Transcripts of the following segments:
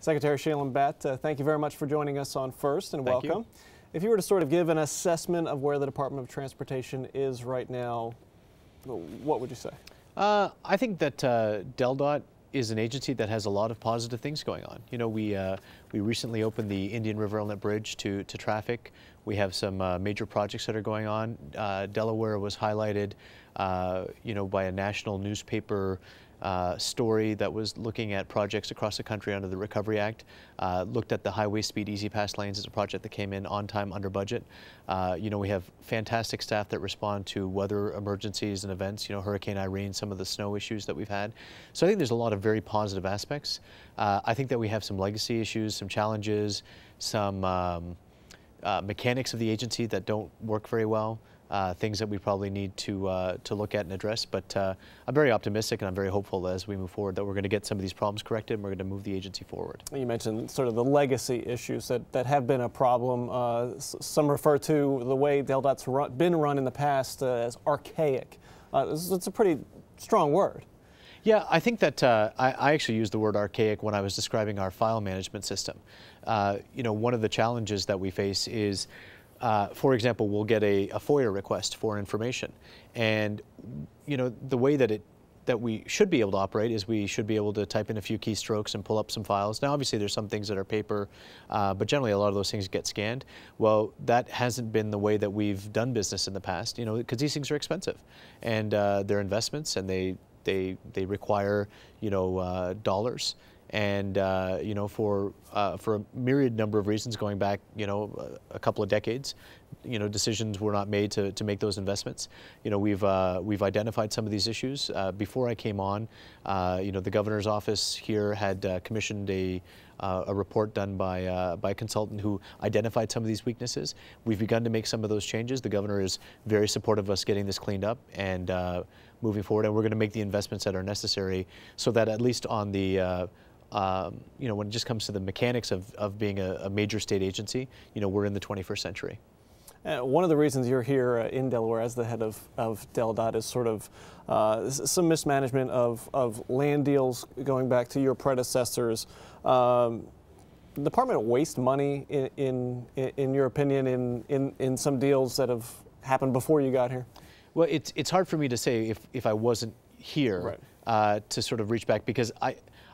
Secretary Shailen Bhatt, thank you very much for joining us on First, and Thank welcome. you. If you were to sort of give an assessment of where the Department of Transportation is right now, what would you say? I think that DelDOT is an agency that has a lot of positive things going on. You know, we recently opened the Indian River Inlet Bridge to traffic. We have some major projects that are going on. Delaware was highlighted, you know, by a national newspaper story that was looking at projects across the country under the Recovery Act. Looked at the highway speed easy pass lanes as a project that came in on time, under budget. You know, we have fantastic staff that respond to weather emergencies and events, you know, Hurricane Irene, some of the snow issues that we've had. So I think there's a lot of very positive aspects. I think that we have some legacy issues, some challenges, some mechanics of the agency that don't work very well. Things that we probably need to look at and address, but I'm very optimistic and I'm very hopeful that as we move forward that we're going to get some of these problems corrected and we're going to move the agency forward. You mentioned sort of the legacy issues that have been a problem. Some refer to the way DelDOT's been run in the past as archaic. It's a pretty strong word. Yeah, I think that I actually used the word archaic when I was describing our file management system. You know, one of the challenges that we face is for example, we'll get a FOIA request for information, and you know the way that we should be able to operate is we should be able to type in a few keystrokes and pull up some files. Now, obviously, there's some things that are paper, but generally a lot of those things get scanned. Well, that hasn't been the way that we've done business in the past, you know, because these things are expensive, and they're investments, and they require, you know, dollars. And you know, for a myriad number of reasons going back, you know, a couple of decades, you know, decisions were not made to make those investments. You know, we've identified some of these issues. Before I came on, you know, the governor's office here had commissioned a report done by a consultant who identified some of these weaknesses. We've begun to make some of those changes. The governor is very supportive of us getting this cleaned up and moving forward, and we're going to make the investments that are necessary so that at least on the you know, when it just comes to the mechanics of being a major state agency, you know, we're in the 21st century. One of the reasons you're here in Delaware as the head of DelDOT is sort of some mismanagement of land deals going back to your predecessors. The department waste money in your opinion in some deals that have happened before you got here? Well, it's hard for me to say if I wasn't here, right, to sort of reach back, because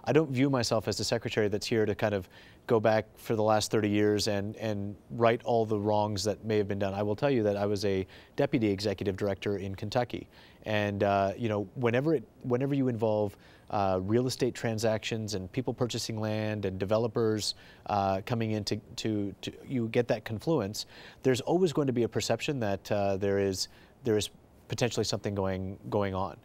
I don't view myself as the secretary that's here to kind of go back for the last 30 years and right all the wrongs that may have been done. I will tell you that I was a deputy executive director in Kentucky, and you know, whenever you involve real estate transactions and people purchasing land and developers coming in to you get that confluence, there's always going to be a perception that there is potentially something going on.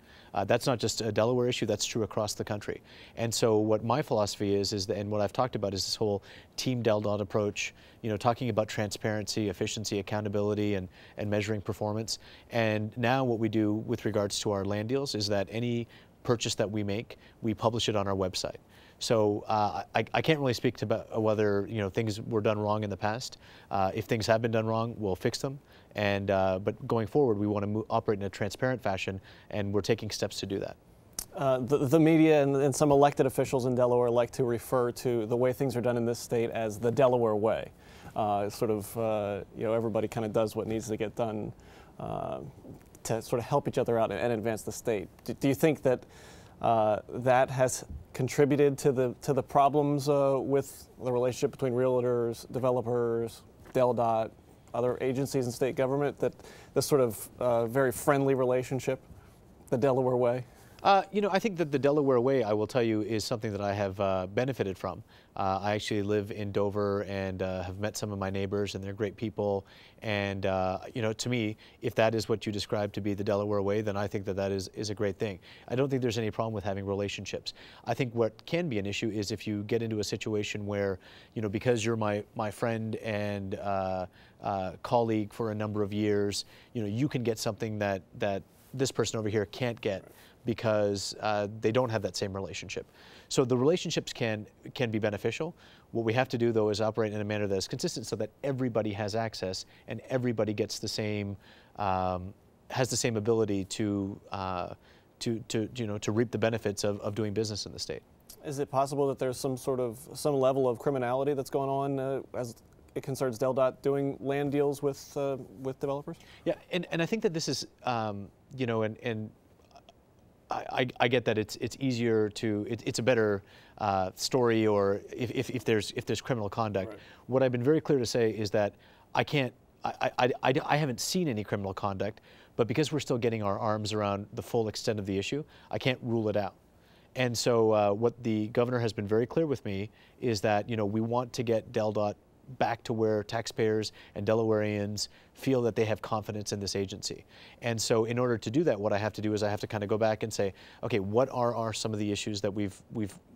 That's not just a Delaware issue, that's true across the country. And so what my philosophy is that, and what I've talked about is this whole Team DelDOT approach, you know, talking about transparency, efficiency, accountability, and measuring performance. And now what we do with regards to our land deals is that any purchase that we make, we publish it on our website. So I can't really speak to whether, you know, things were done wrong in the past. If things have been done wrong, we'll fix them. And but going forward, we want to operate in a transparent fashion, and we're taking steps to do that. The media and some elected officials in Delaware like to refer to the way things are done in this state as the Delaware way. Sort of, you know, everybody kind of does what needs to get done to sort of help each other out and advance the state. Do you think that that has contributed to the problems with the relationship between realtors, developers, DelDOT, other agencies in state government, that this sort of very friendly relationship, the Delaware way? You know, I think that the Delaware way, I will tell you, is something that I have benefited from. I actually live in Dover and have met some of my neighbors, and they're great people. And you know, to me, if that is what you describe to be the Delaware way, then I think that that is a great thing. I don't think there's any problem with having relationships. I think what can be an issue is if you get into a situation where, you know, because you're my friend and colleague for a number of years, you know, you can get something that this person over here can't get because they don't have that same relationship. So the relationships can be beneficial. What we have to do, though, is operate in a manner that is consistent so that everybody has access and everybody gets the same, has the same ability to reap the benefits of doing business in the state. Is it possible that there's some level of criminality that's going on as it concerns DelDOT doing land deals with developers? Yeah, and I think that this is, you know, and I get that it's easier to, it's a better story, or if there's criminal conduct. Right. What I've been very clear to say is that I haven't seen any criminal conduct, but because we're still getting our arms around the full extent of the issue, I can't rule it out. And so what the governor has been very clear with me is that, you know, we want to get DelDOT back to where taxpayers and Delawareans feel that they have confidence in this agency. And so in order to do that, what I have to do is I have to kind of go back and say, okay, what are some of the issues that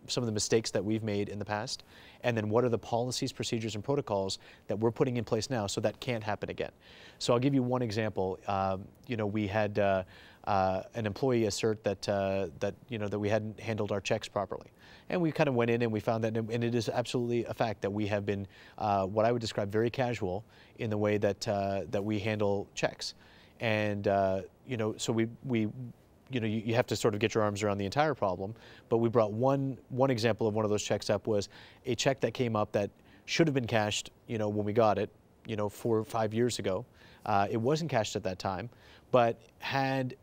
some of the mistakes that we've made in the past? And then what are the policies, procedures, and protocols that we're putting in place now so that can't happen again? So I'll give you one example. You know, we had an employee assert that you know, that we hadn't handled our checks properly. And we kind of went in and we found that, and it is absolutely a fact that we have been what I would describe very casual in the way that that we handle checks. And you know, so we you know, you have to sort of get your arms around the entire problem. But we brought one example of one of those checks up was a check that came up that should have been cashed, you know, when we got it, you know, 4 or 5 years ago. It wasn't cashed at that time, but had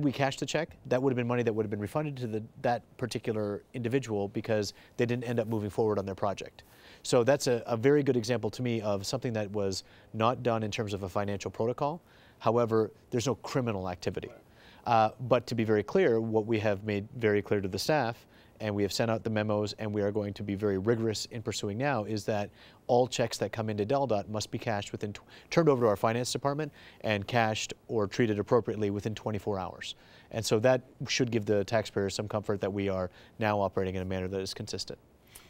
we cashed the check, that would have been money that would have been refunded to that particular individual because they didn't end up moving forward on their project. So that's a very good example to me of something that was not done in terms of a financial protocol. However, there's no criminal activity. But to be very clear, what we have made very clear to the staff, and we have sent out the memos, and we are going to be very rigorous in pursuing now, is that all checks that come into DelDOT must be cashed turned over to our finance department and cashed or treated appropriately within 24 hours. And so that should give the taxpayers some comfort that we are now operating in a manner that is consistent.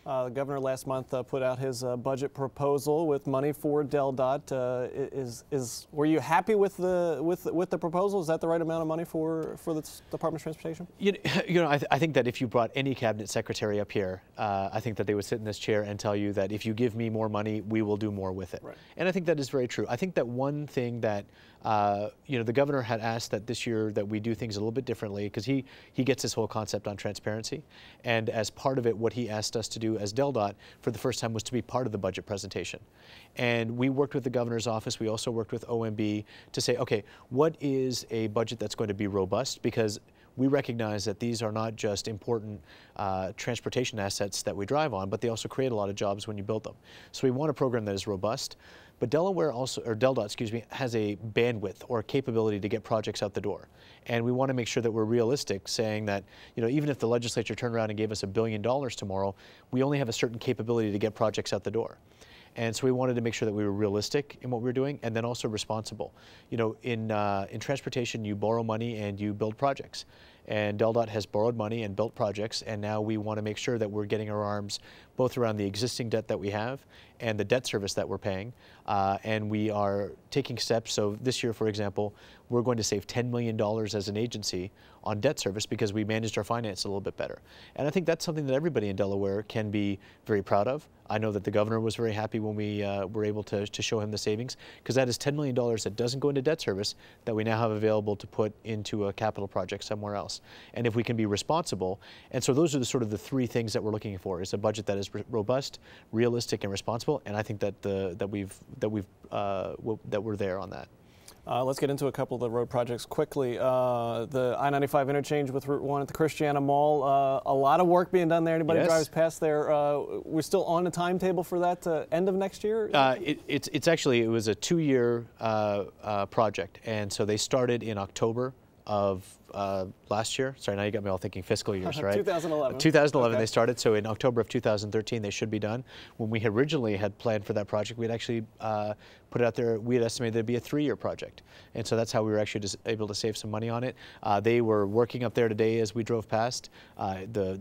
The governor last month put out his budget proposal with money for DelDOT. Were you happy with the proposal? Is that the right amount of money for the Department of Transportation? You know, I think that if you brought any cabinet secretary up here, I think that they would sit in this chair and tell you that if you give me more money, we will do more with it. Right. And I think that is very true. I think that one thing that you know, the governor had asked that this year that we do things a little bit differently, because he gets this whole concept on transparency, and as part of it, what he asked us to do as DelDOT for the first time was to be part of the budget presentation. And we worked with the governor's office. We also worked with OMB to say, okay, what is a budget that's going to be robust? Because we recognize that these are not just important transportation assets that we drive on, but they also create a lot of jobs when you build them. So we want a program that is robust. But DelDOT, excuse me, has a bandwidth or capability to get projects out the door. And we want to make sure that we're realistic, saying that, you know, even if the legislature turned around and gave us $1 billion tomorrow, we only have a certain capability to get projects out the door. And so we wanted to make sure that we were realistic in what we were doing, and then also responsible. You know, in transportation, you borrow money and you build projects. And DelDOT has borrowed money and built projects, and now we want to make sure that we're getting our arms both around the existing debt that we have and the debt service that we're paying. And we are taking steps. So this year, for example, we're going to save $10 million as an agency on debt service because we managed our finance a little bit better. And I think that's something that everybody in Delaware can be very proud of. I know that the governor was very happy when we were able to show him the savings, because that is $10 million that doesn't go into debt service that we now have available to put into a capital project somewhere else. And if we can be responsible, and so those are sort of the three things that we're looking for: is a budget that is robust, realistic, and responsible. And I think that that we're there on that. Let's get into a couple of the road projects quickly. The I-95 interchange with Route 1 at the Christiana Mall. A lot of work being done there. Anybody who drives past there, we're still on a timetable for that end of next year? It's actually, it was a 2-year project, and so they started in October of last year. Sorry, now you got me all thinking fiscal years, right? 2011. 2011 okay. They started, so in October of 2013 they should be done. When we originally had planned for that project, we had actually put it out there, we had estimated it'd be a 3-year project. And so that's how we were actually just able to save some money on it. They were working up there today as we drove past. The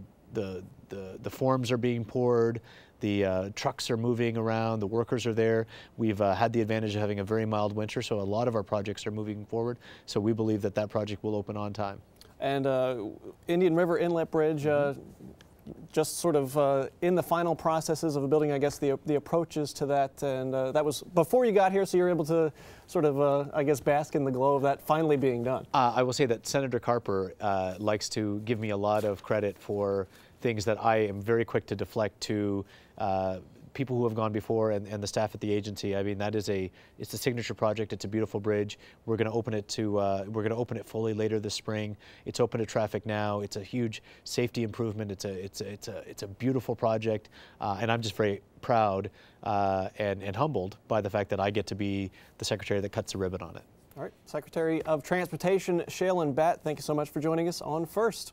forms are being poured. The trucks are moving around, the workers are there. We've had the advantage of having a very mild winter, so a lot of our projects are moving forward. So we believe that that project will open on time. And Indian River Inlet Bridge, just sort of in the final processes of building, I guess, the approaches to that. And that was before you got here, so you're able to sort of, I guess, bask in the glow of that finally being done. I will say that Senator Carper likes to give me a lot of credit for things that I am very quick to deflect to people who have gone before and the staff at the agency. I mean, it's a signature project. It's a beautiful bridge. We're going to open it fully later this spring. It's open to traffic now. It's a huge safety improvement. It's a beautiful project, and I'm just very proud and humbled by the fact that I get to be the secretary that cuts the ribbon on it. All right, Secretary of Transportation Shailen Bhatt, thank you so much for joining us on First.